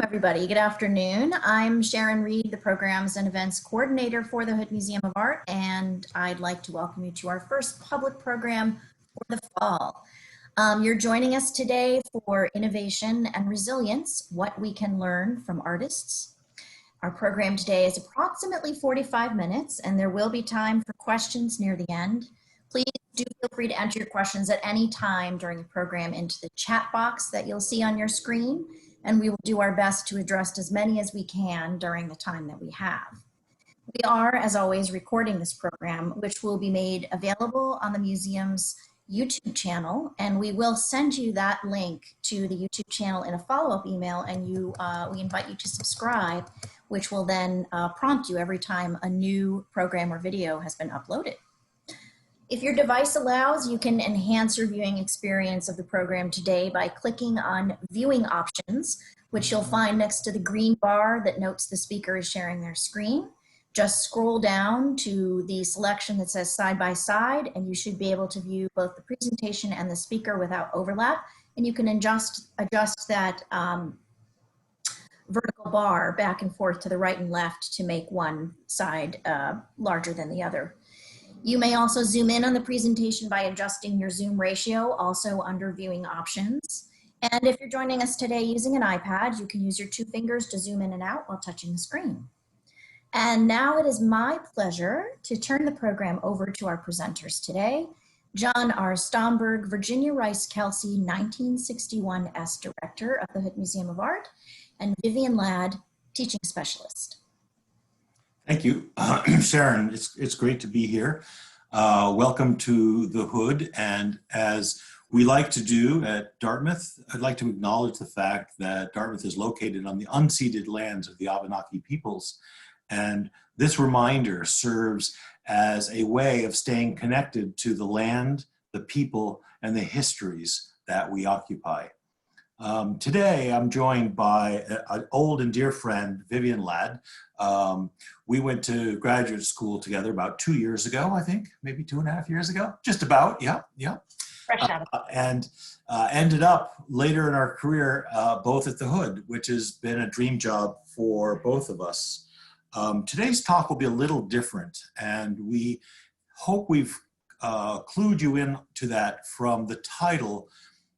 Everybody. Good afternoon. I'm Sharon Reed, the Programs and Events Coordinator for the Hood Museum of Art, and I'd like to welcome you to our first public program for the fall. You're joining us today for Innovation and Resilience, What We Can Learn from Artists. Our program today is approximately 45 minutes, and there will be time for questions near the end. Please do feel free to enter your questions at any time during the program into the chat box that you'll see on your screen, and we will do our best to address as many as we can during the time that we have. We are, as always, recording this program, which will be made available on the museum's YouTube channel, and we will send you that link to the YouTube channel in a follow-up email, and we invite you to subscribe, which will then prompt you every time a new program or video has been uploaded. If your device allows, you can enhance your viewing experience of the program today by clicking on Viewing Options, which you'll find next to the green bar that notes the speaker is sharing their screen. Just scroll down to the selection that says Side by Side, and you should be able to view both the presentation and the speaker without overlap. And you can adjust that vertical bar back and forth to the right and left to make one side larger than the other. You may also zoom in on the presentation by adjusting your zoom ratio, also under Viewing Options. And if you're joining us today using an iPad, you can use your two fingers to zoom in and out while touching the screen. And now it is my pleasure to turn the program over to our presenters today. John R. Stomberg, Virginia Rice Kelsey, 1961 S Director of the Hood Museum of Art, and Vivian Ladd, Teaching Specialist. Thank you, Sharon. It's great to be here. Welcome to the Hood, and as we like to do at Dartmouth, I'd like to acknowledge the fact that Dartmouth is located on the unceded lands of the Abenaki peoples, and this reminder serves as a way of staying connected to the land, the people, and the histories that we occupy. Today, I'm joined by an old and dear friend, Vivian Ladd. We went to graduate school together about 2 years ago, I think, maybe 2.5 years ago, just about, yeah. Fresh out of and ended up later in our career, both at the Hood, which has been a dream job for both of us. Today's talk will be a little different, and we hope we've clued you in to that from the title,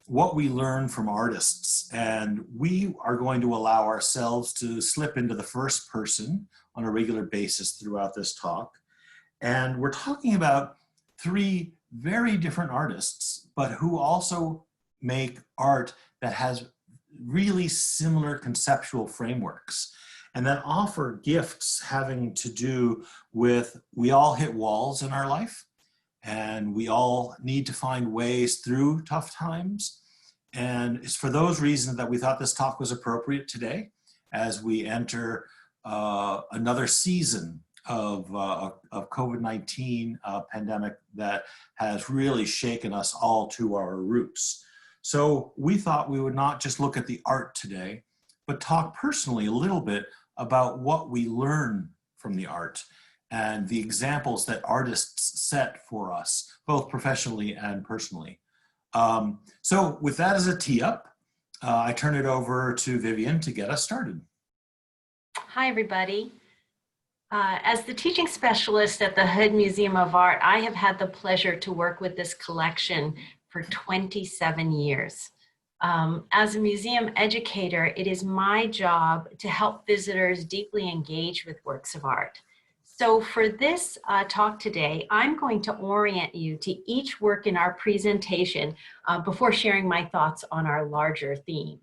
What We Learn from Artists. And we are going to allow ourselves to slip into the first person on a regular basis throughout this talk. And we're talking about three very different artists, but who also make art that has really similar conceptual frameworks and that offer gifts having to do with, we all hit walls in our life, and we all need to find ways through tough times. And it's for those reasons that we thought this talk was appropriate today as we enter another season of COVID-19 pandemic that has really shaken us all to our roots. So we thought we would not just look at the art today, but talk personally a little bit about what we learn from the art and the examples that artists set for us, both professionally and personally. So with that as a tee up, I turn it over to Vivian to get us started. Hi, everybody. As the teaching specialist at the Hood Museum of Art, I have had the pleasure to work with this collection for 27 years. As a museum educator, it is my job to help visitors deeply engage with works of art. So for this talk today, I'm going to orient you to each work in our presentation before sharing my thoughts on our larger theme.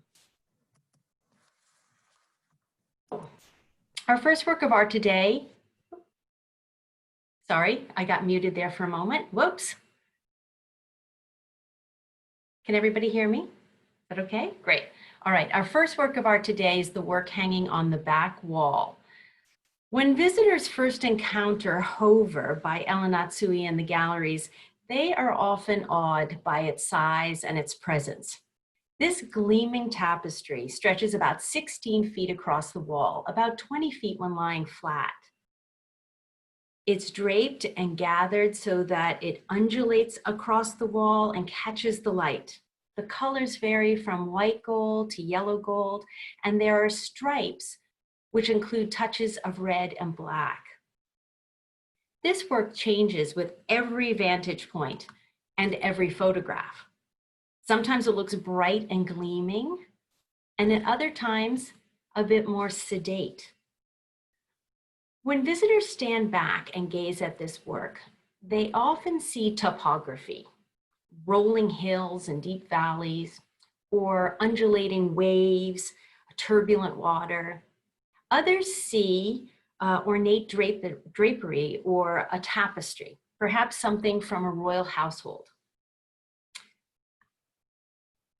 Our first work of art today, sorry, I got muted there for a moment. Whoops. Can everybody hear me? Is that okay? Great. All right, our first work of art today is the work hanging on the back wall. When visitors first encounter Hover by Ellen Natsui in the galleries, they are often awed by its size and its presence. This gleaming tapestry stretches about 16 feet across the wall, about 20 feet when lying flat. It's draped and gathered so that it undulates across the wall and catches the light. The colors vary from white gold to yellow gold, and there are stripes, which include touches of red and black. This work changes with every vantage point and every photograph. Sometimes it looks bright and gleaming, and at other times, a bit more sedate. When visitors stand back and gaze at this work, they often see topography, rolling hills and deep valleys, or undulating waves, turbulent water. Others see ornate drapery or a tapestry, perhaps something from a royal household.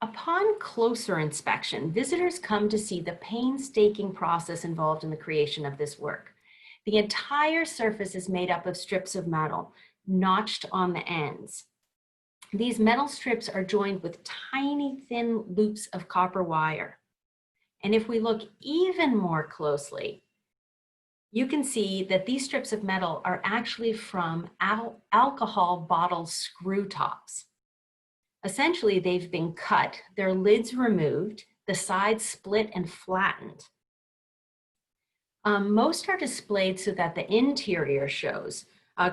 Upon closer inspection, visitors come to see the painstaking process involved in the creation of this work. The entire surface is made up of strips of metal, notched on the ends. These metal strips are joined with tiny thin loops of copper wire. And if we look even more closely, you can see that these strips of metal are actually from alcohol bottle screw tops. Essentially, they've been cut, their lids removed, the sides split and flattened. Most are displayed so that the interior shows,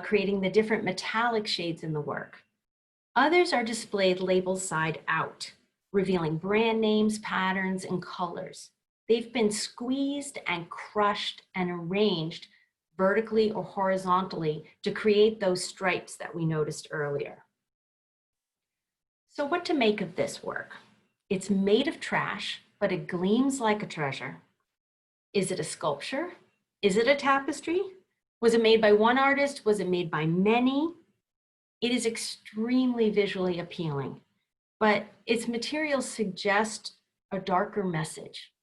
creating the different metallic shades in the work. Others are displayed labeled side out, revealing brand names, patterns, and colors. They've been squeezed and crushed and arranged vertically or horizontally to create those stripes that we noticed earlier. So what to make of this work? It's made of trash, but it gleams like a treasure. Is it a sculpture? Is it a tapestry? Was it made by one artist? Was it made by many? It is extremely visually appealing, but its materials suggest a darker message.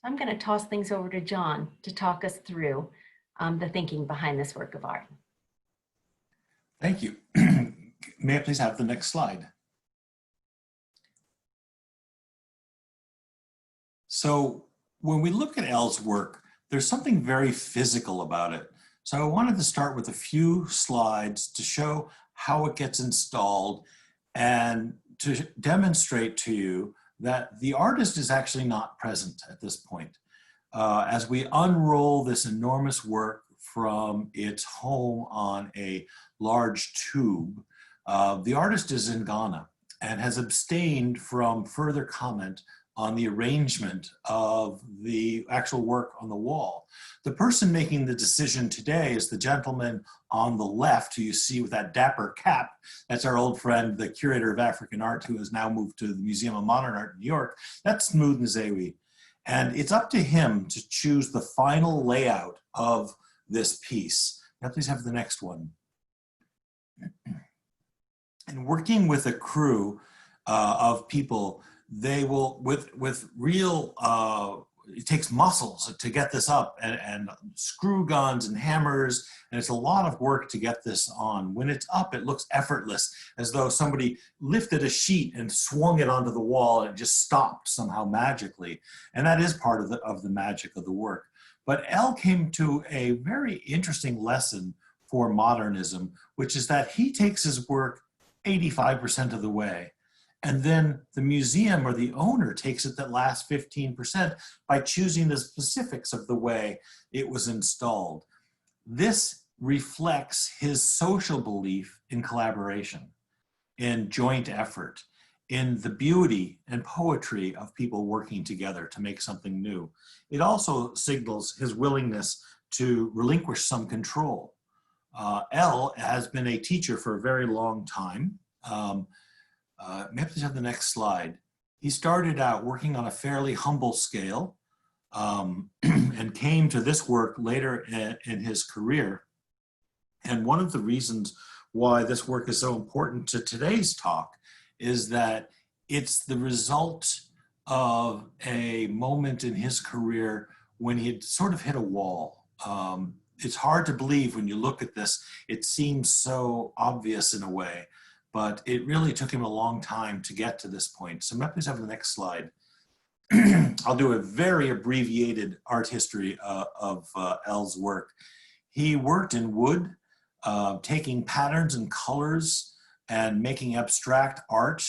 I'm going to toss things over to John to talk us through the thinking behind this work of art. Thank you. May I please have the next slide? So when we look at Elle's work, there's something very physical about it. So I wanted to start with a few slides to show how it gets installed and to demonstrate to you that the artist is actually not present at this point. As we unroll this enormous work from its home on a large tube, the artist is in Ghana and has abstained from further comment on the arrangement of the actual work on the wall. The person making the decision today is the gentleman on the left, who you see with that dapper cap. That's our old friend, the curator of African art, who has now moved to the Museum of Modern Art in New York. That's Smooth Nzewi. And it's up to him to choose the final layout of this piece. Now please have the next one. And working with a crew of people, they will, with real, it takes muscles to get this up, and screw guns and hammers, and it's a lot of work to get this on. When it's up, it looks effortless, as though somebody lifted a sheet and swung it onto the wall and it just stopped somehow magically. And that is part of the magic of the work. But Elle came to a very interesting lesson for modernism, which is that he takes his work 85% of the way. And then the museum or the owner takes it that last 15% by choosing the specifics of the way it was installed. This reflects his social belief in collaboration, in joint effort, in the beauty and poetry of people working together to make something new. It also signals his willingness to relinquish some control. Elle has been a teacher for a very long time. May I please have the next slide? He started out working on a fairly humble scale and came to this work later in his career. And one of the reasons why this work is so important to today's talk is that it's the result of a moment in his career when he had sort of hit a wall. It's hard to believe when you look at this. It seems so obvious in a way, but it really took him a long time to get to this point. So may I please have the next slide? I'll do a very abbreviated art history of Elle's work. He worked in wood, taking patterns and colors and making abstract art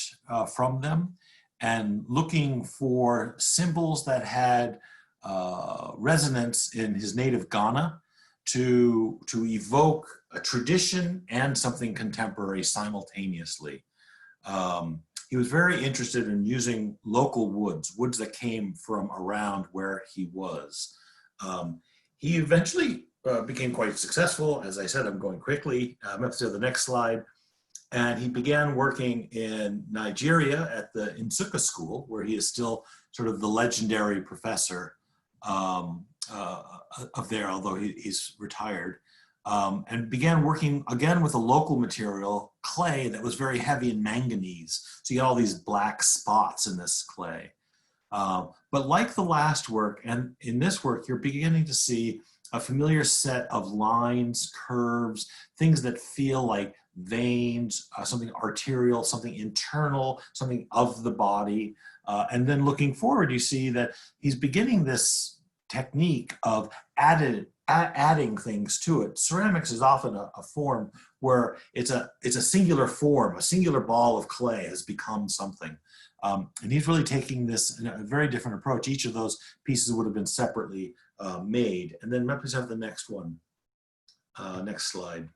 from them, and looking for symbols that had resonance in his native Ghana to evoke a tradition and something contemporary simultaneously. He was very interested in using local woods that came from around where he was. He eventually became quite successful. As I said, I'm going quickly. I'm up to the next slide. And he began working in Nigeria at the Nsukka School, where he is still sort of the legendary professor of there, although he's retired. And began working again with a local material, clay, that was very heavy in manganese. So you get all these black spots in this clay. But like the last work, and in this work, you're beginning to see a familiar set of lines, curves, things that feel like veins, something arterial, something internal, something of the body. And then looking forward, you see that he's beginning this technique of adding things to it. Ceramics is often a form where it's a singular form, a singular ball of clay has become something. And he's really taking this in a very different approach. Each of those pieces would have been separately made. And then please have the next one. Next slide.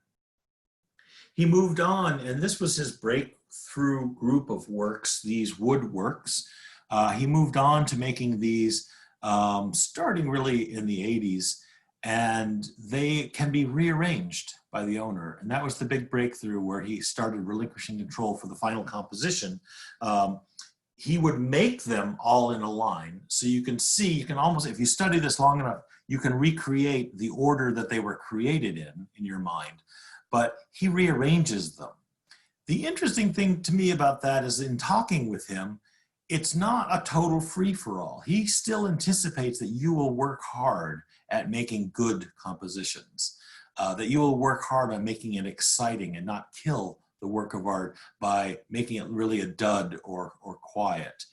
He moved on, and this was his breakthrough group of works, these woodworks. He moved on to making these starting really in the 80s, and they can be rearranged by the owner. And that was the big breakthrough where he started relinquishing control for the final composition. He would make them all in a line. So you can see, you can almost, if you study this long enough, you can recreate the order that they were created in your mind. But he rearranges them. The interesting thing to me about that is in talking with him, it's not a total free-for-all. He still anticipates that you will work hard at making good compositions, that you will work hard on making it exciting and not kill the work of art by making it really a dud or quiet.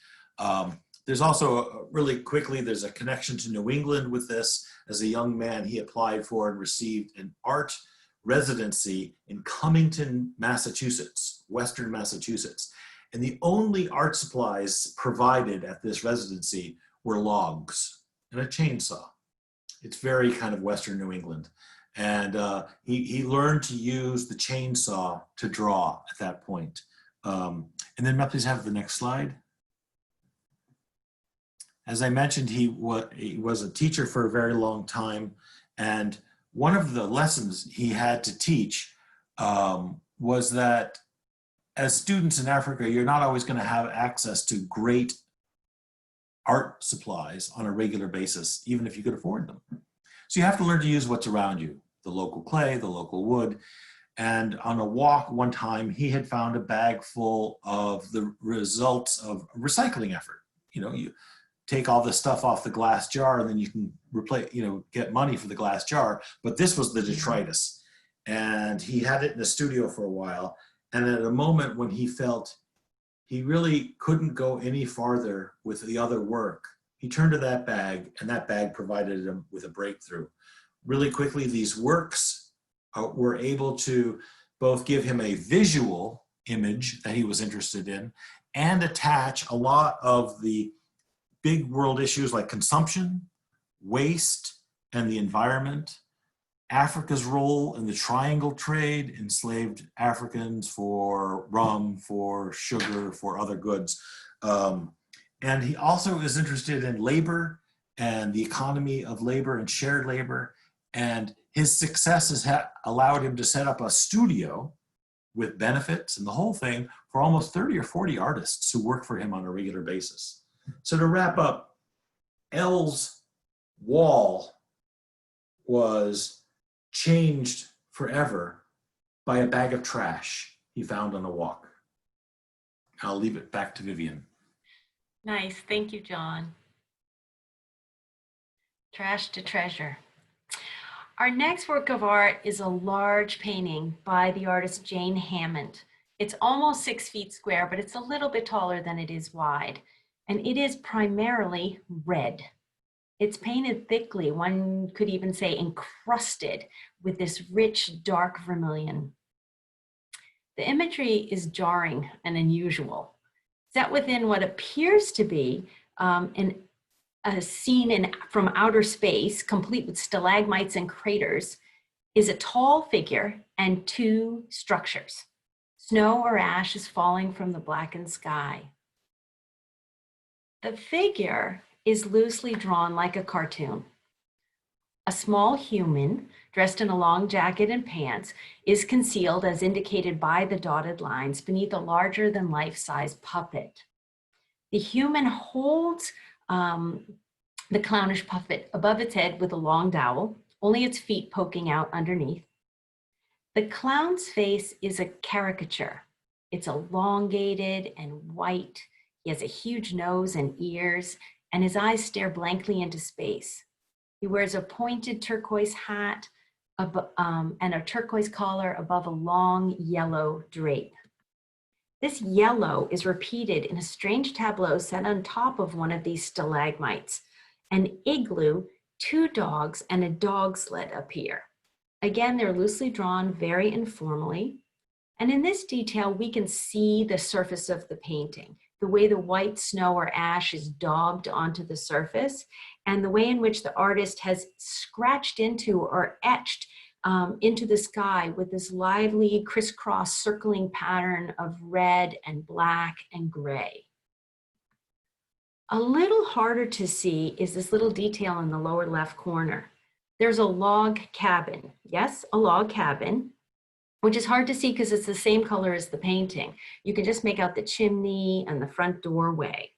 There's also, really quickly, there's a connection to New England with this. As a young man, he applied for and received an art residency in Cummington, Massachusetts, Western Massachusetts. And the only art supplies provided at this residency were logs and a chainsaw. It's very kind of Western New England. And he learned to use the chainsaw to draw at that point. And then please have the next slide. As I mentioned, he was a teacher for a very long time. And one of the lessons he had to teach was that as students in Africa, you're not always going to have access to great art supplies on a regular basis, even if you could afford them. So you have to learn to use what's around you, the local clay, the local wood. And on a walk one time, he had found a bag full of the results of a recycling effort. You know, you take all this stuff off the glass jar and then you can replace, get money for the glass jar. But this was the detritus. And he had it in the studio for a while. And at a moment when he felt he really couldn't go any farther with the other work, he turned to that bag, and that bag provided him with a breakthrough. Really quickly, these works were able to both give him a visual image that he was interested in and attach a lot of the big world issues like consumption, waste, and the environment, Africa's role in the triangle trade, enslaved Africans for rum, for sugar, for other goods. And he also is interested in labor and the economy of labor and shared labor. And his success has allowed him to set up a studio with benefits and the whole thing for almost 30 or 40 artists who work for him on a regular basis. So to wrap up, L's wall was changed forever by a bag of trash he found on a walk. I'll leave it back to Vivian. Nice, thank you, John. Trash to treasure. Our next work of art is a large painting by the artist Jane Hammond. It's almost 6 feet square, but it's a little bit taller than it is wide. And it is primarily red. It's painted thickly, one could even say encrusted with this rich dark vermilion. The imagery is jarring and unusual. Set within what appears to be a scene from outer space, complete with stalagmites and craters, is a tall figure and two structures. Snow or ash is falling from the blackened sky. The figure is loosely drawn like a cartoon. A small human, dressed in a long jacket and pants, is concealed as indicated by the dotted lines beneath a larger than life-size puppet. The human holds the clownish puppet above its head with a long dowel, only its feet poking out underneath. The clown's face is a caricature. It's elongated and white. He has a huge nose and ears, and his eyes stare blankly into space. He wears a pointed turquoise hat and a turquoise collar above a long yellow drape. This yellow is repeated in a strange tableau set on top of one of these stalagmites. An igloo, two dogs, and a dog sled appear. Again, they're loosely drawn very informally. And in this detail, we can see the surface of the painting, the way the white snow or ash is daubed onto the surface, and the way in which the artist has scratched into or etched into the sky with this lively crisscross circling pattern of red and black and gray. A little harder to see is this little detail in the lower left corner. There's a log cabin. Yes, a log cabin, which is hard to see because it's the same color as the painting. You can just make out the chimney and the front doorway.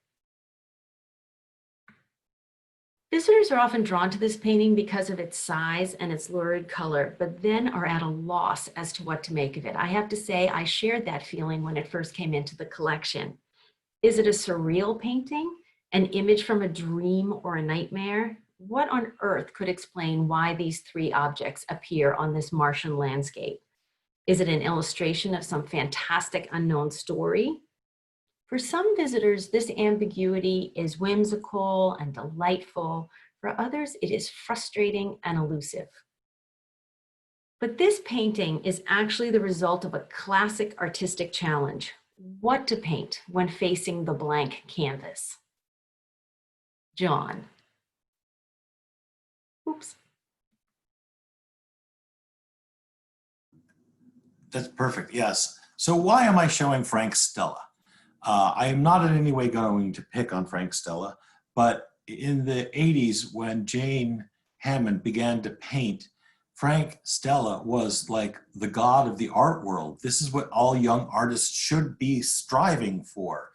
Visitors are often drawn to this painting because of its size and its lurid color, but then are at a loss as to what to make of it. I have to say, I shared that feeling when it first came into the collection. Is it a surreal painting? An image from a dream or a nightmare? What on earth could explain why these three objects appear on this Martian landscape? Is it an illustration of some fantastic unknown story? For some visitors, this ambiguity is whimsical and delightful. For others, it is frustrating and elusive. But this painting is actually the result of a classic artistic challenge: what to paint when facing the blank canvas. John. Oops. That's perfect, yes. So why am I showing Frank Stella? I am not in any way going to pick on Frank Stella, but in the 80s when Jane Hammond began to paint, Frank Stella was like the god of the art world. This is what all young artists should be striving for.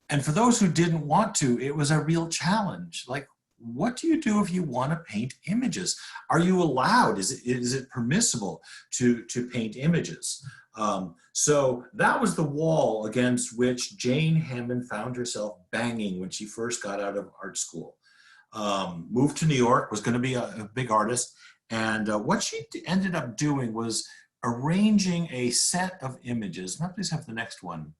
And for those who didn't want to, it was a real challenge. Like, what do you do if you want to paint images? Are you allowed? Is it permissible to paint images? So that was the wall against which Jane Hammond found herself banging when she first got out of art school. Moved to New York, was going to be a big artist. And what she ended up doing was arranging a set of images. Now please have the next one.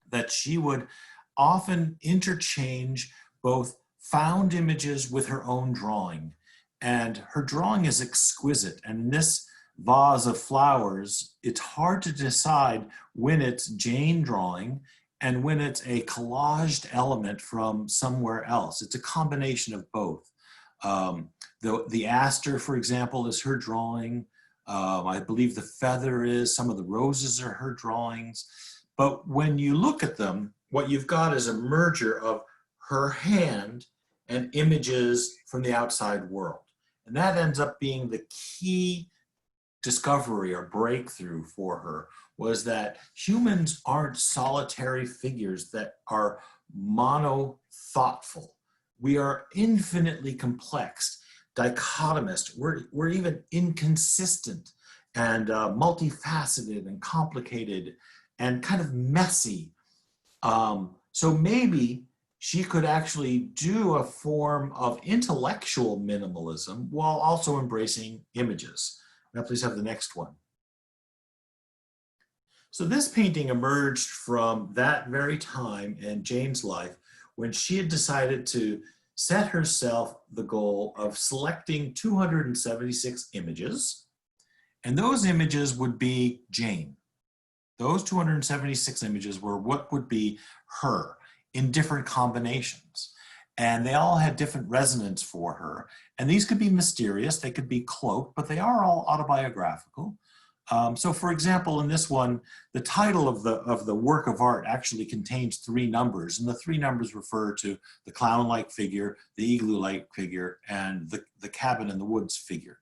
That she would often interchange both found images with her own drawing. And her drawing is exquisite. And in this vase of flowers, it's hard to decide when it's Jane drawing and when it's a collaged element from somewhere else. It's a combination of both. The aster, for example, is her drawing. I believe the feather is, some of the roses are her drawings. But when you look at them, what you've got is a merger of her hand and images from the outside world. And that ends up being the key discovery or breakthrough for her, was that humans aren't solitary figures that are mono-thoughtful. We are infinitely complex, dichotomist. We're even inconsistent and multifaceted and complicated and kind of messy. So maybe she could actually do a form of intellectual minimalism while also embracing images. Now please have the next one. So this painting emerged from that very time in Jane's life when she had decided to set herself the goal of selecting 276 images, and those images would be Jane. Those 276 images were what would be her in different combinations. And they all had different resonance for her. And these could be mysterious, they could be cloaked, but they are all autobiographical. So for example, in this one, the title of the work of art actually contains 3 numbers, and the 3 numbers refer to the clown-like figure, the igloo-like figure, and the cabin in the woods figure.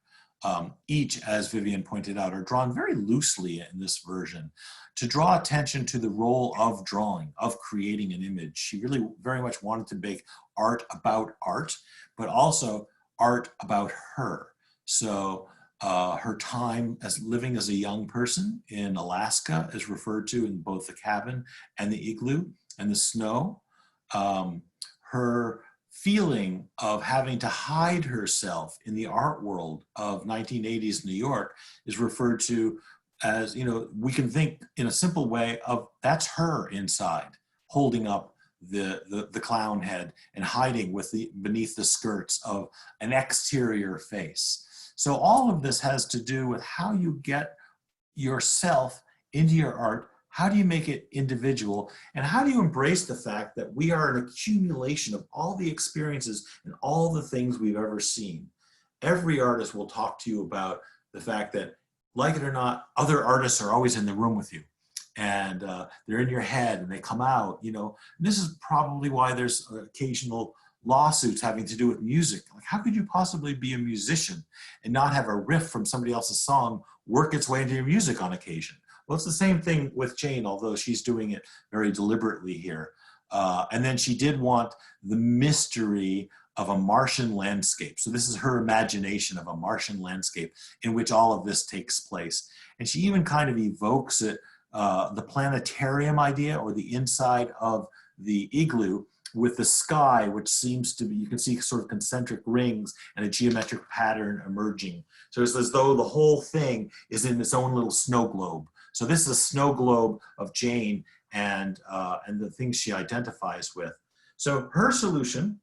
Each, as Vivian pointed out, are drawn very loosely in this version to draw attention to the role of drawing, of creating an image. She really very much wanted to make art about art, but also art about her. So her time as living as a young person in Alaska is referred to in both the cabin and the igloo and the snow. Her feeling of having to hide herself in the art world of 1980s New York is referred to as, you know, we can think in a simple way of that's her inside, holding up the clown head and hiding beneath the skirts of an exterior face. So all of this has to do with how you get yourself into your art. How do you make it individual? And how do you embrace the fact that we are an accumulation of all the experiences and all the things we've ever seen? Every artist will talk to you about the fact that, like it or not, other artists are always in the room with you. And they're in your head and they come out, you know. And this is probably why there's occasional lawsuits having to do with music. Like, how could you possibly be a musician and not have a riff from somebody else's song work its way into your music on occasion? Well, it's the same thing with Jane, although she's doing it very deliberately here. And then she did want the mystery of a Martian landscape. So this is her imagination of a Martian landscape in which all of this takes place. And she even kind of evokes it, the planetarium idea, or the inside of the igloo, with the sky, which seems to be, you can see sort of concentric rings and a geometric pattern emerging. So it's as though the whole thing is in its own little snow globe. So this is a snow globe of Jane and the things she identifies with. So her solution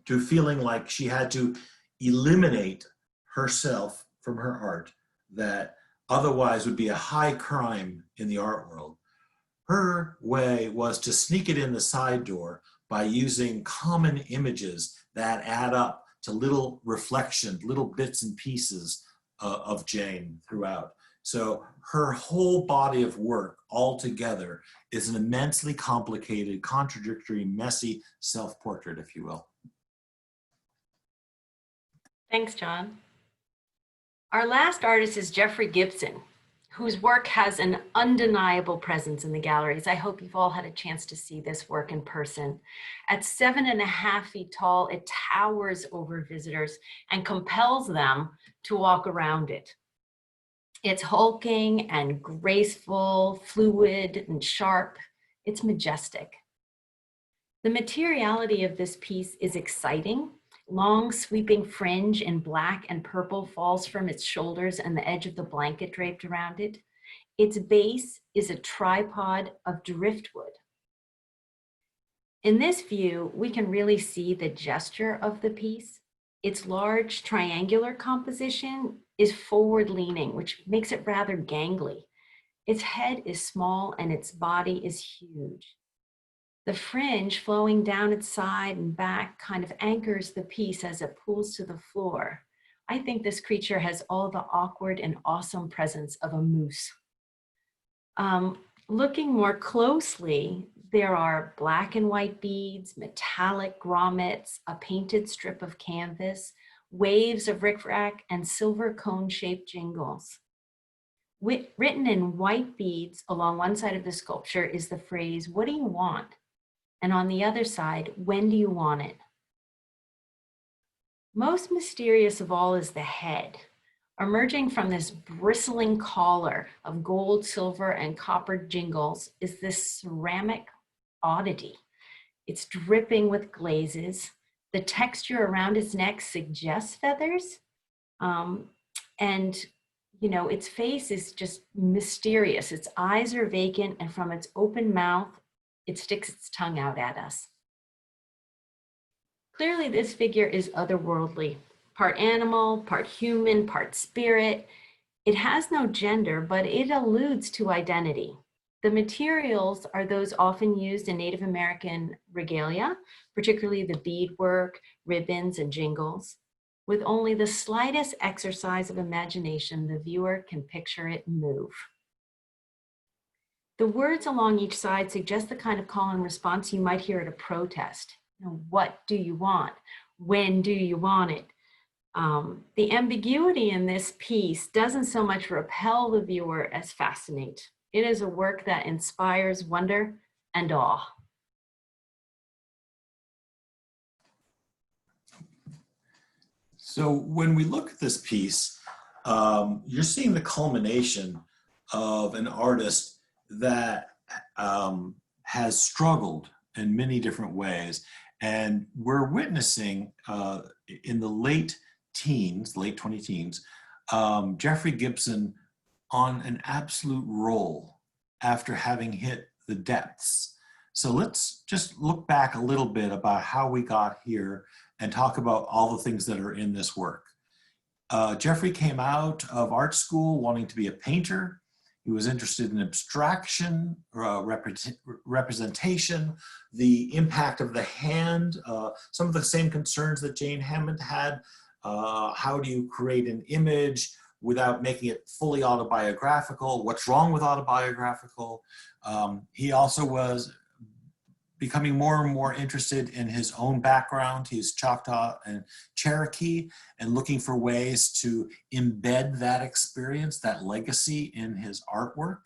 to feeling like she had to eliminate herself from her art, that otherwise would be a high crime in the art world, her way was to sneak it in the side door by using common images that add up to little reflections, little bits and pieces of Jane throughout. So her whole body of work altogether is an immensely complicated, contradictory, messy self-portrait, if you will. Thanks, John. Our last artist is Jeffrey Gibson, whose work has an undeniable presence in the galleries. I hope you've all had a chance to see this work in person. At 7.5 feet tall, it towers over visitors and compels them to walk around it. It's hulking and graceful, fluid and sharp. It's majestic. The materiality of this piece is exciting. Long sweeping fringe in black and purple falls from its shoulders and the edge of the blanket draped around it. Its base is a tripod of driftwood. In this view, we can really see the gesture of the piece. Its large triangular composition is forward leaning, which makes it rather gangly. Its head is small and its body is huge. The fringe flowing down its side and back kind of anchors the piece as it pulls to the floor. I think this creature has all the awkward and awesome presence of a moose. Looking more closely, there are black and white beads, metallic grommets, a painted strip of canvas, waves of rickrack, and silver cone-shaped jingles. Written in white beads along one side of the sculpture is the phrase, "What do you want?" And on the other side, "When do you want it?" Most mysterious of all is the head. Emerging from this bristling collar of gold, silver, and copper jingles is this ceramic oddity. It's dripping with glazes. The texture around its neck suggests feathers. And you know, its face is just mysterious. Its eyes are vacant, and from its open mouth, it sticks its tongue out at us. Clearly, this figure is otherworldly, part animal, part human, part spirit. It has no gender, but it alludes to identity. The materials are those often used in Native American regalia, particularly the beadwork, ribbons, and jingles. With only the slightest exercise of imagination, the viewer can picture it move. The words along each side suggest the kind of call and response you might hear at a protest. You know, what do you want? When do you want it? The ambiguity in this piece doesn't so much repel the viewer as fascinate. It is a work that inspires wonder and awe. So when we look at this piece, you're seeing the culmination of an artist that has struggled in many different ways. And we're witnessing in the late teens, late 20 teens, Jeffrey Gibson on an absolute roll after having hit the depths. So let's just look back a little bit about how we got here and talk about all the things that are in this work. Jeffrey came out of art school wanting to be a painter. He was interested in abstraction, representation, the impact of the hand, some of the same concerns that Jane Hammond had. How do you create an image without making it fully autobiographical? What's wrong with autobiographical? He also was becoming more and more interested in his own background. He's Choctaw and Cherokee, and looking for ways to embed that experience, that legacy in his artwork.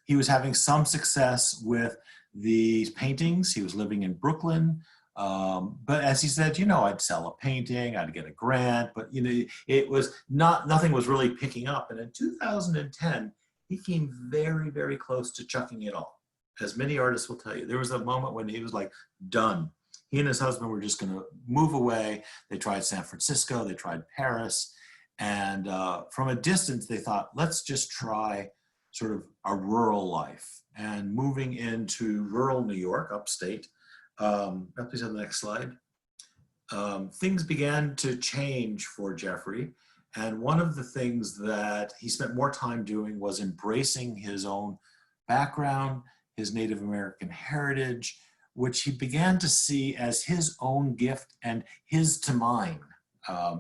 He was having some success with these paintings. He was living in Brooklyn. But as he said, you know, I'd sell a painting, I'd get a grant, but you know, it was nothing was really picking up. And in 2010, he came very, very close to chucking it all. As many artists will tell you, there was a moment when he was like, done. He and his husband were just gonna move away. They tried San Francisco, they tried Paris. And from a distance, they thought, let's just try sort of a rural life. And moving into rural New York, upstate, please have the next slide. Things began to change for Jeffrey. And one of the things that he spent more time doing was embracing his own background, his Native American heritage, which he began to see as his own gift and his to mine,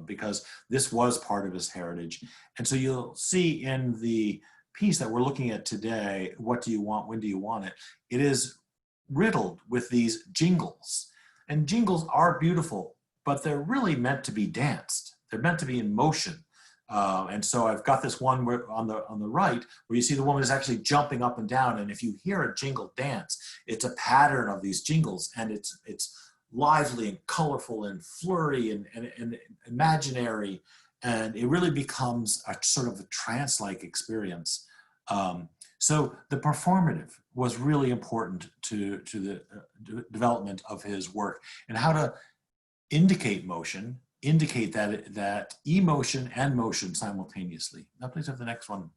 because this was part of his heritage. And so you'll see in the piece that we're looking at today, what do you want, when do you want it? It is riddled with these jingles. And jingles are beautiful, but they're really meant to be danced. They're meant to be in motion. And so I've got this one where on the right where you see the woman is actually jumping up and down. And if you hear a jingle dance, it's a pattern of these jingles, and it's lively and colorful and flurry and imaginary. And it really becomes a sort of a trance-like experience. So the performative was really important to the development of his work, and how to indicate motion, indicate that emotion and motion simultaneously. Now please have the next one.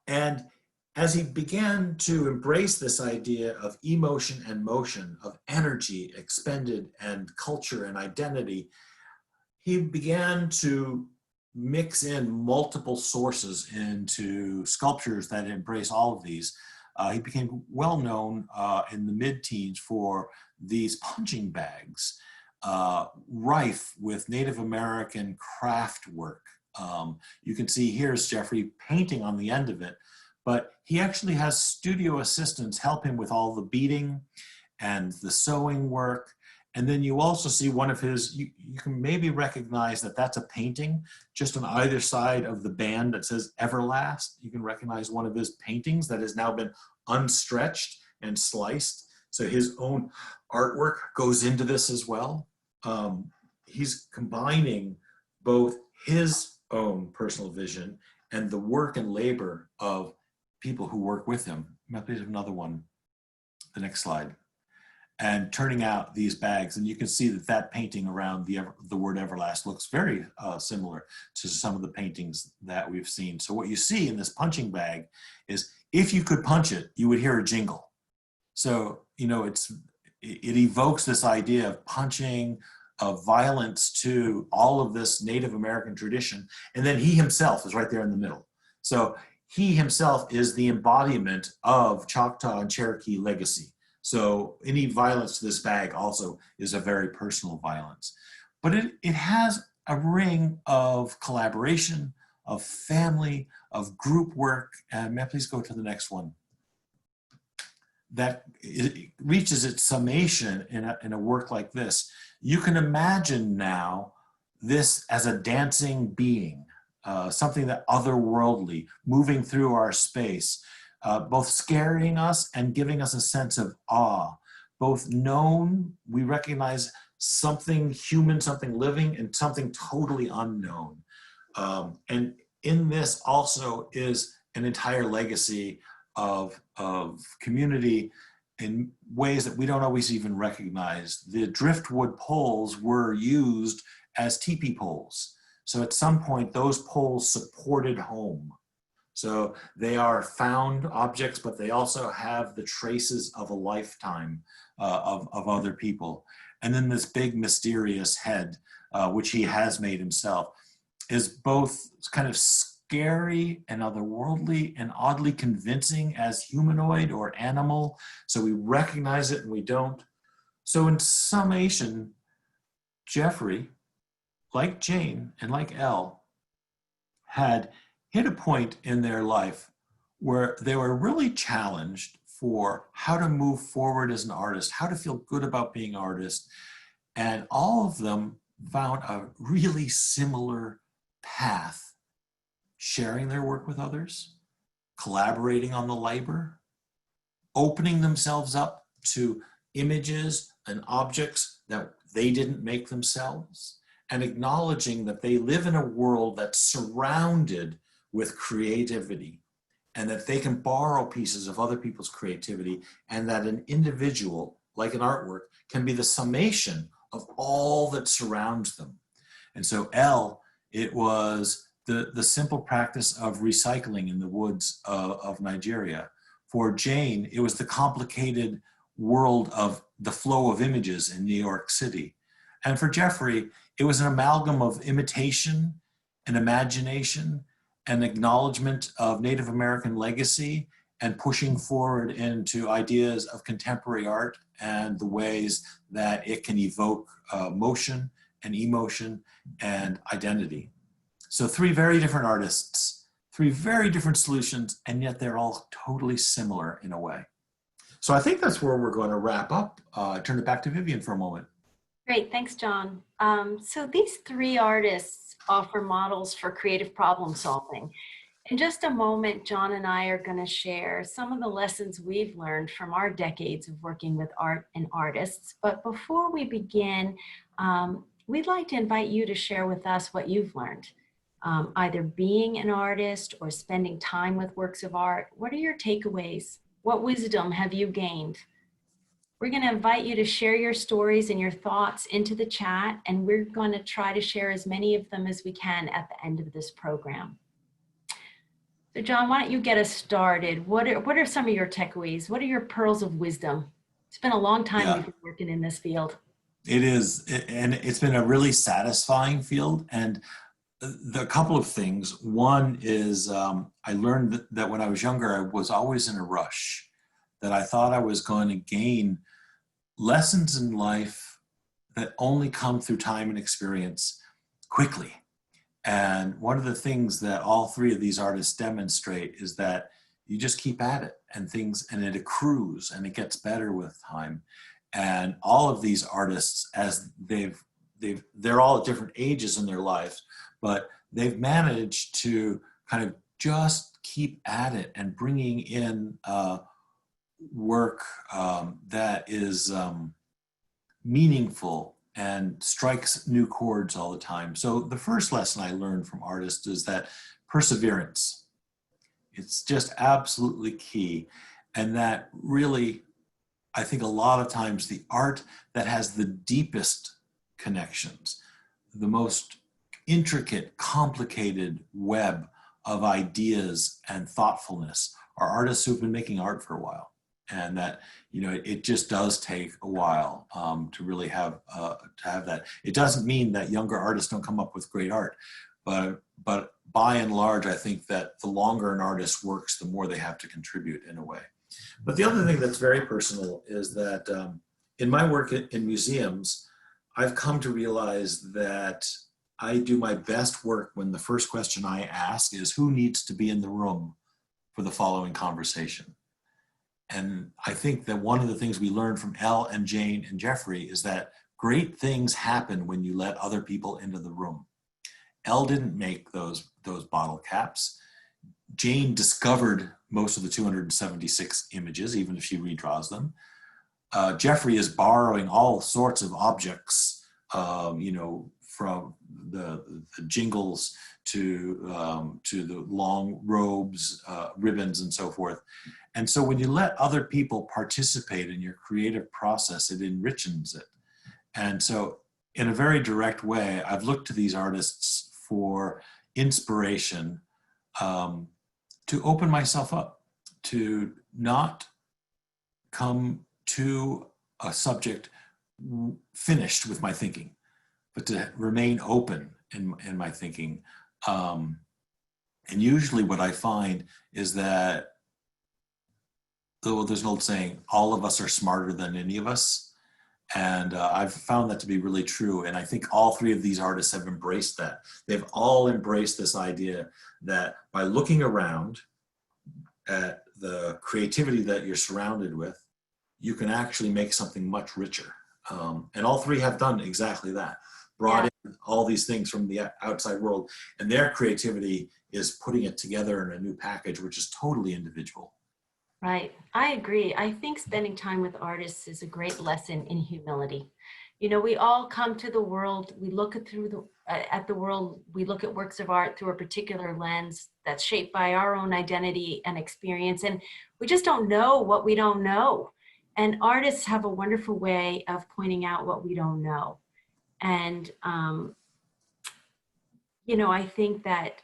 And as he began to embrace this idea of emotion and motion, of energy expended and culture and identity, he began to mix in multiple sources into sculptures that embrace all of these. He became well known in the mid-teens for these punching bags, rife with Native American craft work. You can see here's Jeffrey painting on the end of it, but he actually has studio assistants help him with all the beading and the sewing work. And then you also see one of his, you can maybe recognize that that's a painting just on either side of the band that says Everlast. You can recognize one of his paintings that has now been unstretched and sliced. So his own artwork goes into this as well. He's combining both his own personal vision and the work and labor of people who work with him. Please have another one, the next slide. And turning out these bags, and you can see that that painting around the word Everlast looks very similar to some of the paintings that we've seen. So what you see in this punching bag is, if you could punch it, you would hear a jingle. So, you know, it evokes this idea of punching, of violence to all of this Native American tradition. And then he himself is right there in the middle. So he himself is the embodiment of Choctaw and Cherokee legacy. So any violence to this bag also is a very personal violence. But it has a ring of collaboration, of family, of group work. And may I please go to the next one? That it reaches its summation in a work like this. You can imagine now this as a dancing being, something that otherworldly, moving through our space, both scaring us and giving us a sense of awe. Both known, we recognize something human, something living, and something totally unknown. And in this also is an entire legacy of community in ways that we don't always even recognize. The driftwood poles were used as teepee poles. So at some point, those poles supported home. So they are found objects, but they also have the traces of a lifetime of other people. And then this big mysterious head, which he has made himself, is both kind of scary and otherworldly and oddly convincing as humanoid or animal. So we recognize it and we don't. So in summation, Jeffrey, like Jane and like Elle, had hit a point in their life where they were really challenged for how to move forward as an artist, how to feel good about being an artist. And all of them found a really similar path: sharing their work with others, collaborating on the labor, opening themselves up to images and objects that they didn't make themselves, and acknowledging that they live in a world that's surrounded with creativity and that they can borrow pieces of other people's creativity, and that an individual, like an artwork, can be the summation of all that surrounds them. And so Elle, it was the simple practice of recycling in the woods of Nigeria. For Jane, it was the complicated world of the flow of images in New York City. And for Jeffrey, it was an amalgam of imitation and imagination and acknowledgement of Native American legacy and pushing forward into ideas of contemporary art and the ways that it can evoke motion and emotion and identity. So three very different artists, three very different solutions, and yet they're all totally similar in a way. So I think that's where we're going to wrap up. Turn it back to Vivian for a moment. Great, thanks, John. So these three artists offer models for creative problem solving. In just a moment, John and I are going to share some of the lessons we've learned from our decades of working with art and artists. But before we begin, we'd like to invite you to share with us what you've learned, either being an artist or spending time with works of art. What are your takeaways? What wisdom have you gained? We're going to invite you to share your stories and your thoughts into the chat, and we're going to try to share as many of them as we can at the end of this program. So John, why don't you get us started? What are some of your takeaways? What are your pearls of wisdom? It's been a long time we've been working in this field. It is, and it's been a really satisfying field. And the couple of things. One is I learned that when I was younger, I was always in a rush, that I thought I was going to gain lessons in life that only come through time and experience quickly. And one of the things that all three of these artists demonstrate is that you just keep at it and it accrues and it gets better with time. And all of these artists, as they're all at different ages in their lives, but they've managed to kind of just keep at it and bringing in work that is meaningful and strikes new chords all the time. So the first lesson I learned from artists is that perseverance, it's just absolutely key. And that really, I think a lot of times the art that has the deepest connections, the most intricate, complicated web of ideas and thoughtfulness are artists who've been making art for a while. And that, you know, it just does take a while to really have that. It doesn't mean that younger artists don't come up with great art. but by and large, I think that the longer an artist works, the more they have to contribute in a way. But the other thing that's very personal is that in my work in museums, I've come to realize that I do my best work when the first question I ask is, who needs to be in the room for the following conversation? And I think that one of the things we learned from Elle and Jane and Jeffrey is that great things happen when you let other people into the room. Elle didn't make those bottle caps. Jane discovered most of the 276 images, even if she redraws them. Jeffrey is borrowing all sorts of objects, you know, from the jingles to the long robes, ribbons, and so forth. And so when you let other people participate in your creative process, it enriches it. And so in a very direct way, I've looked to these artists for inspiration, to open myself up, to not come to a subject finished with my thinking, but to remain open in my thinking. And usually what I find is that, though there's an old saying, all of us are smarter than any of us. And I've found that to be really true. And I think all three of these artists have embraced that. They've all embraced this idea that by looking around at the creativity that you're surrounded with, you can actually make something much richer. And all three have done exactly that. Brought in all these things from the outside world, and their creativity is putting it together in a new package, which is totally individual. Right. I agree. I think spending time with artists is a great lesson in humility. You know, we all come to the world, we look at the world, we look at works of art through a particular lens that's shaped by our own identity and experience, and we just don't know what we don't know. And artists have a wonderful way of pointing out what we don't know. And, you know, I think that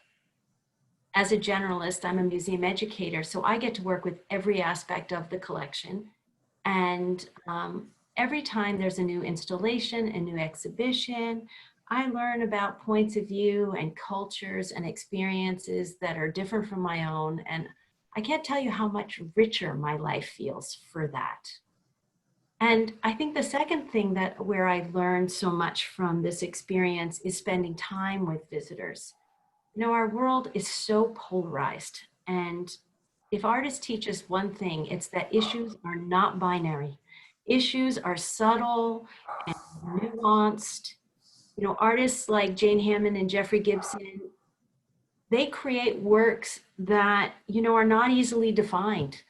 as a generalist, I'm a museum educator, so I get to work with every aspect of the collection. And every time there's a new installation, a new exhibition, I learn about points of view and cultures and experiences that are different from my own. And I can't tell you how much richer my life feels for that. And I think the second thing where I learned so much from this experience is spending time with visitors. You know, our world is so polarized, and if artists teach us one thing, it's that issues are not binary. Issues are subtle and nuanced. You know, artists like Jane Hammond and Jeffrey Gibson, they create works that, you know, are not easily defined.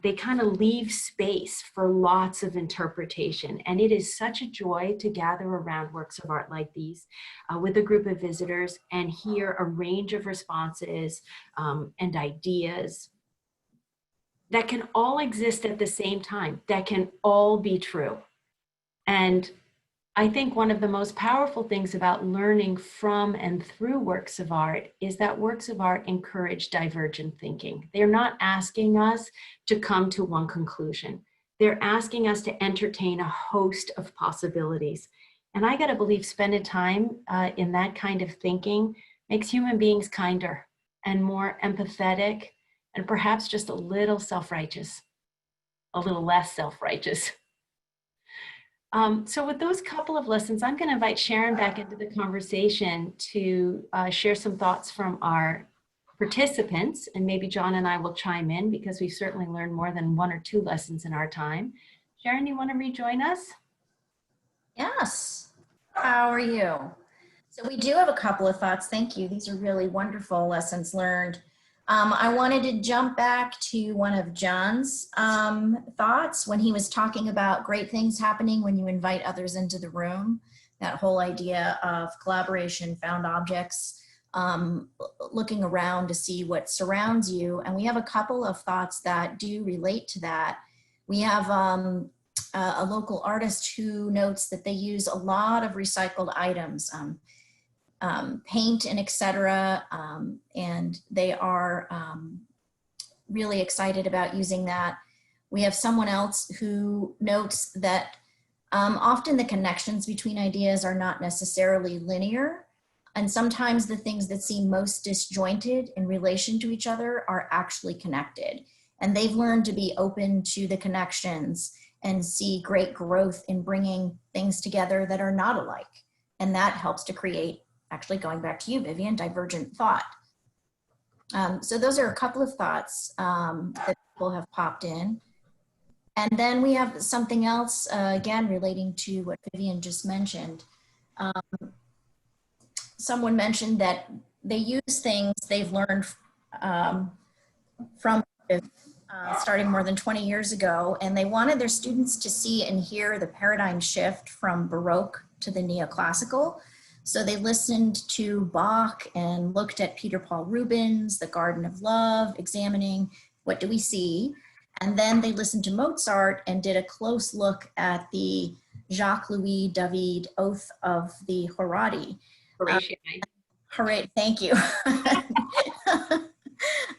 They kind of leave space for lots of interpretation. And it is such a joy to gather around works of art like these with a group of visitors and hear a range of responses and ideas that can all exist at the same time, that can all be true. And I think one of the most powerful things about learning from and through works of art is that works of art encourage divergent thinking. They're not asking us to come to one conclusion. They're asking us to entertain a host of possibilities. And I gotta believe spending time in that kind of thinking makes human beings kinder and more empathetic and perhaps just a little self-righteous, a little less self-righteous. So with those couple of lessons, I'm going to invite Sharon back into the conversation to share some thoughts from our participants, and maybe John and I will chime in because we certainly learned more than one or two lessons in our time. Sharon, you want to rejoin us? Yes. How are you? So we do have a couple of thoughts. Thank you. These are really wonderful lessons learned. I wanted to jump back to one of John's thoughts when he was talking about great things happening when you invite others into the room. That whole idea of collaboration, found objects, looking around to see what surrounds you. And we have a couple of thoughts that do relate to that. We have a local artist who notes that they use a lot of recycled items. Paint and etc. And they are really excited about using that. We have someone else who notes that often the connections between ideas are not necessarily linear, And sometimes the things that seem most disjointed in relation to each other are actually connected. And they've learned to be open to the connections and see great growth in bringing things together that are not alike. And that helps to create, actually going back to you, Vivian, divergent thought. So those are a couple of thoughts that people have popped in. And then we have something else, again, relating to what Vivian just mentioned. Someone mentioned that they use things they've learned from starting more than 20 years ago, and they wanted their students to see and hear the paradigm shift from Baroque to the Neoclassical. So they listened to Bach and looked at Peter Paul Rubens, The Garden of Love, examining what do we see. And then they listened to Mozart and did a close look at the Jacques-Louis David Oath of the Horati. Thank you.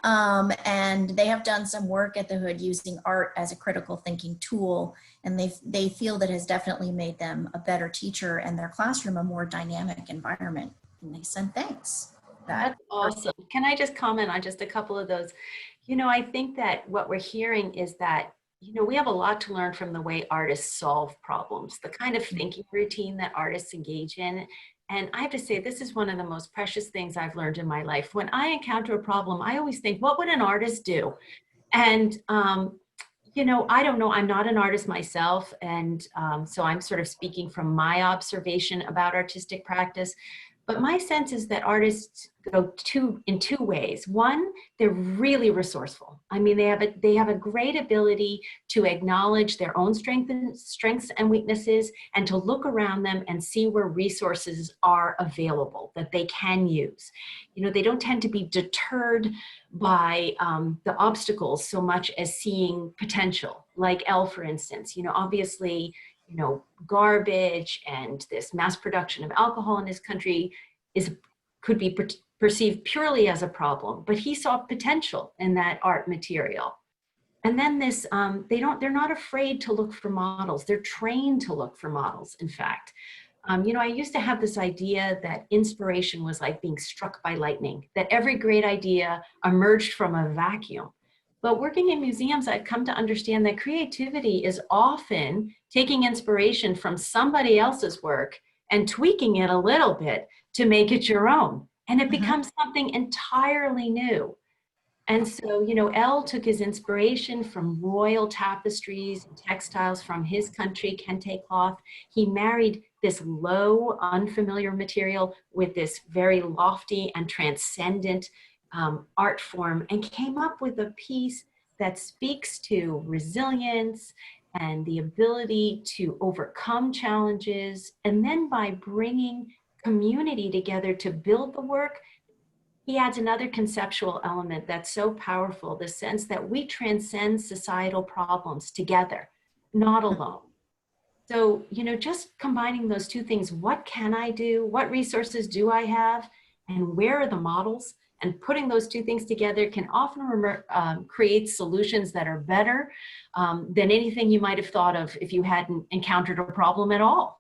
And they have done some work at the Hood using art as a critical thinking tool, and they feel that has definitely made them a better teacher and their classroom a more dynamic environment. And they said thanks. That's awesome. Can I just comment on just a couple of those? You know, I think that what we're hearing is that, you know, we have a lot to learn from the way artists solve problems, the kind of thinking routine that artists engage in. And I have to say, this is one of the most precious things I've learned in my life. When I encounter a problem, I always think, what would an artist do? And, you know, I don't know, I'm not an artist myself. And so I'm sort of speaking from my observation about artistic practice. But my sense is that artists go in two ways. One, they're really resourceful. I mean, they have a great ability to acknowledge their own strengths and weaknesses, and to look around them and see where resources are available that they can use. You know, they don't tend to be deterred by the obstacles so much as seeing potential. Like Elle, for instance, you know, obviously, you know, garbage and this mass production of alcohol in this country could be perceived purely as a problem, but he saw potential in that art material. And then this, they're not afraid to look for models. They're trained to look for models, in fact. You know, I used to have this idea that inspiration was like being struck by lightning, that every great idea emerged from a vacuum. But working in museums, I've come to understand that creativity is often taking inspiration from somebody else's work and tweaking it a little bit to make it your own. And it becomes something entirely new. And so, you know, Elle took his inspiration from royal tapestries and textiles from his country, kente cloth. He married this low, unfamiliar material with this very lofty and transcendent art form, and came up with a piece that speaks to resilience and the ability to overcome challenges. And then by bringing community together to build the work, he adds another conceptual element that's so powerful, the sense that we transcend societal problems together, not alone. So, you know, just combining those two things, what can I do? What resources do I have? And where are the models? And putting those two things together can often create solutions that are better than anything you might have thought of if you hadn't encountered a problem at all.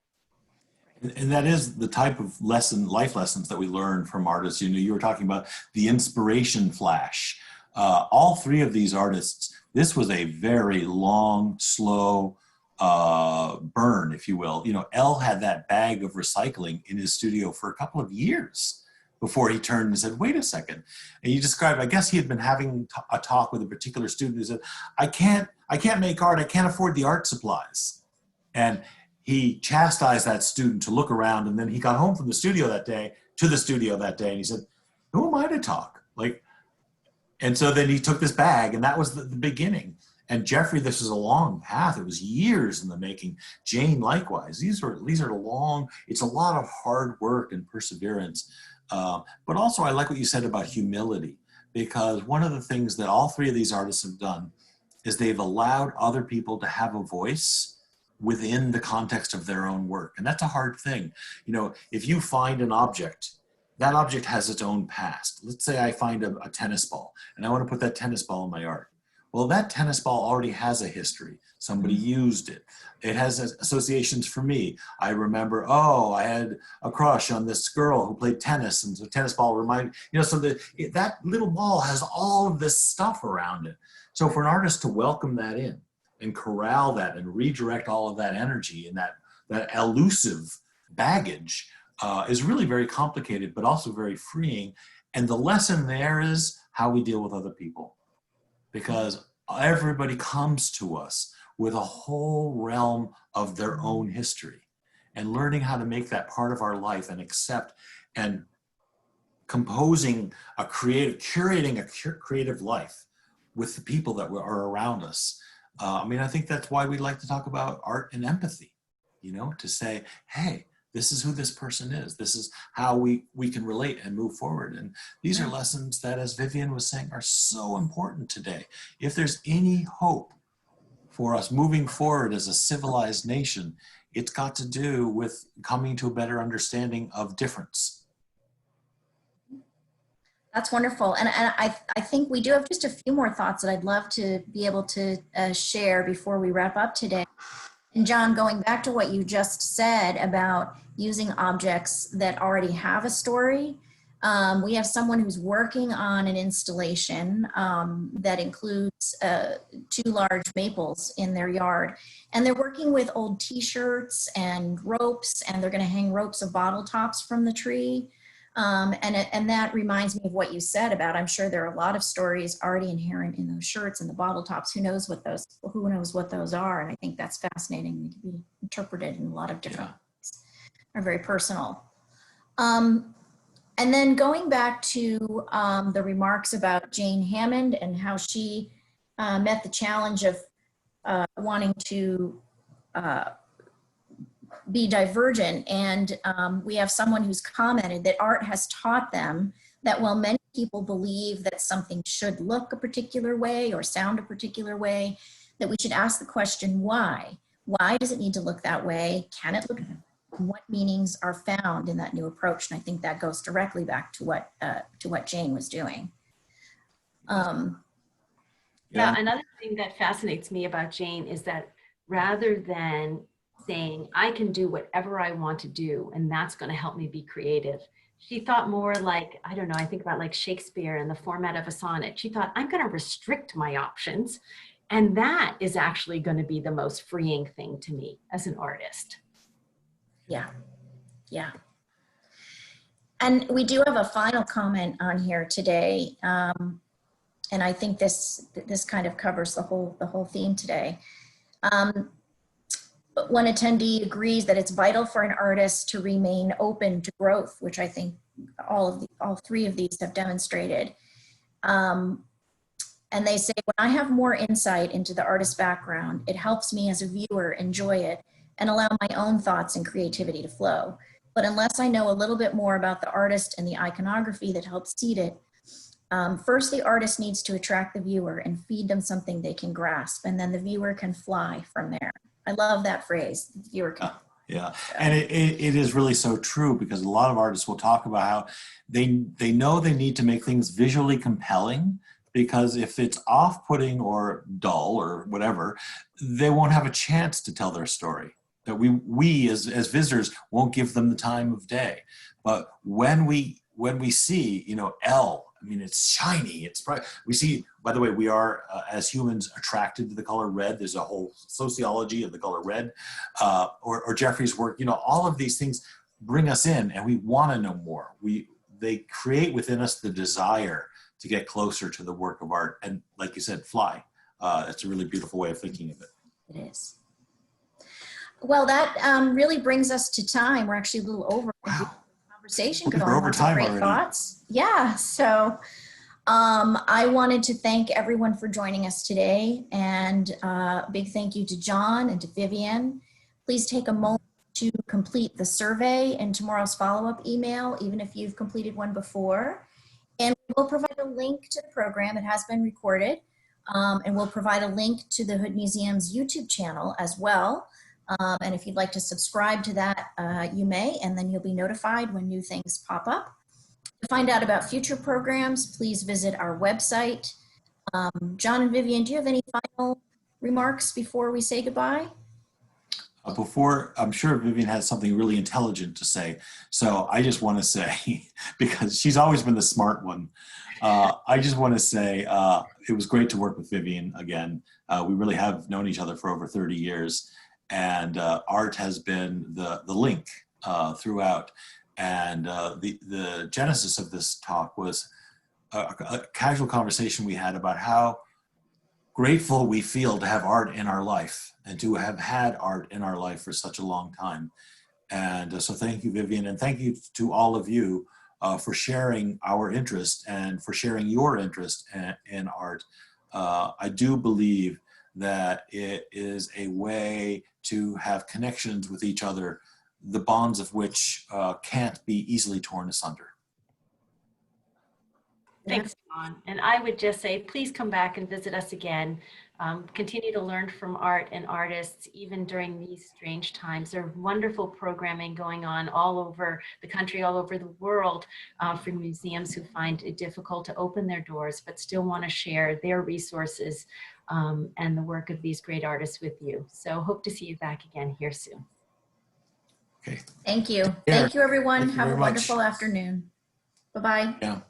And that is the type of life lessons that we learn from artists. You know, you were talking about the inspiration flash. All three of these artists, this was a very long, slow burn, if you will. You know, Elle had that bag of recycling in his studio for a couple of years before he turned and said, wait a second. And you described, I guess he had been having a talk with a particular student who said, I can't make art, I can't afford the art supplies. And he chastised that student to look around, and then he got home from the studio that day, and he said, who am I to talk? And so then he took this bag, and that was the beginning. And Jeffrey, this was a long path. It was years in the making. Jane, likewise. These are long, it's a lot of hard work and perseverance. But also I like what you said about humility, because one of the things that all three of these artists have done is they've allowed other people to have a voice within the context of their own work. And that's a hard thing. You know, if you find an object, that object has its own past. Let's say I find a tennis ball and I want to put that tennis ball in my art. Well, that tennis ball already has a history. Somebody used it. It has associations for me. I remember, oh, I had a crush on this girl who played tennis, and the tennis ball reminded, so that little ball has all of this stuff around it. So for an artist to welcome that in and corral that and redirect all of that energy and that elusive baggage is really very complicated, but also very freeing. And the lesson there is how we deal with other people. Because everybody comes to us with a whole realm of their own history, and learning how to make that part of our life and accept and curating a creative life with the people that are around us. I think that's why we like to talk about art and empathy, to say, hey, this is who this person is. This is how we can relate and move forward. And these are lessons that, as Vivian was saying, are so important today. If there's any hope for us moving forward as a civilized nation, it's got to do with coming to a better understanding of difference. That's wonderful. And I think we do have just a few more thoughts that I'd love to be able to share before we wrap up today. And John, going back to what you just said about using objects that already have a story, we have someone who's working on an installation that includes 2 large maples in their yard. And they're working with old t-shirts and ropes, and they're going to hang ropes of bottle tops from the tree. And that reminds me of what you said about, I'm sure there are a lot of stories already inherent in those shirts and the bottle tops. Who knows what those are? And I think that's fascinating. They can be interpreted in a lot of different ways. Are very personal. And then going back to the remarks about Jane Hammond and how she met the challenge of wanting to be divergent. And we have someone who's commented that art has taught them that while many people believe that something should look a particular way or sound a particular way, that we should ask the question, why? Why does it need to look that way? Can it look? What meanings are found in that new approach? And I think that goes directly back to what Jane was doing. Yeah, another thing that fascinates me about Jane is that rather than saying, I can do whatever I want to do, and that's going to help me be creative, she thought more like, I don't know, I think about like Shakespeare in the format of a sonnet. She thought, I'm going to restrict my options. And that is actually going to be the most freeing thing to me as an artist. Yeah, yeah. And we do have a final comment on here today. And I think this kind of covers the whole theme today. But one attendee agrees that it's vital for an artist to remain open to growth, which I think all 3 of these have demonstrated. And they say, when I have more insight into the artist's background, it helps me as a viewer enjoy it and allow my own thoughts and creativity to flow. But unless I know a little bit more about the artist and the iconography that helps seed it, first the artist needs to attract the viewer and feed them something they can grasp, and then the viewer can fly from there. I love that phrase, the viewer can. Yeah, and it is really so true, because a lot of artists will talk about how they know they need to make things visually compelling, because if it's off-putting or dull or whatever, they won't have a chance to tell their story. That we as visitors won't give them the time of day. But when we see, L, I mean, it's shiny, it's bright. We see, by the way, we are, as humans, attracted to the color red. There's a whole sociology of the color red, or Jeffrey's work. All of these things bring us in, and we want to know more. They create within us the desire to get closer to the work of art. And like you said, fly. It's a really beautiful way of thinking of it. It is. Well, that really brings us to time. We're actually a little over. Wow. Conversation We're over time great already. Thoughts. Yeah. So I wanted to thank everyone for joining us today, and a big thank you to John and to Vivian. Please take a moment to complete the survey in tomorrow's follow-up email, even if you've completed one before. And we'll provide a link to the program. It has been recorded. And we'll provide a link to the Hood Museum's YouTube channel as well. And if you'd like to subscribe to that, you may, and then you'll be notified when new things pop up. To find out about future programs, please visit our website. John and Vivian, do you have any final remarks before we say goodbye? Before, I'm sure Vivian has something really intelligent to say. So I just want to say, because she's always been the smart one, I just want to say it was great to work with Vivian again. We really have known each other for over 30 years, and art has been the link throughout. And the genesis of this talk was a casual conversation we had about how grateful we feel to have art in our life and to have had art in our life for such a long time. And so thank you, Vivian, and thank you to all of you for sharing our interest and for sharing your interest in art. I do believe that it is a way to have connections with each other, the bonds of which can't be easily torn asunder. Thanks, John. And I would just say, please come back and visit us again. Continue to learn from art and artists, even during these strange times. There's wonderful programming going on all over the country, all over the world, for museums who find it difficult to open their doors, but still want to share their resources and the work of these great artists with you. So hope to see you back again here soon. Okay. Thank you. Yeah. Thank you, everyone. Thank you Have a very much. wonderful afternoon. Bye-bye. Yeah.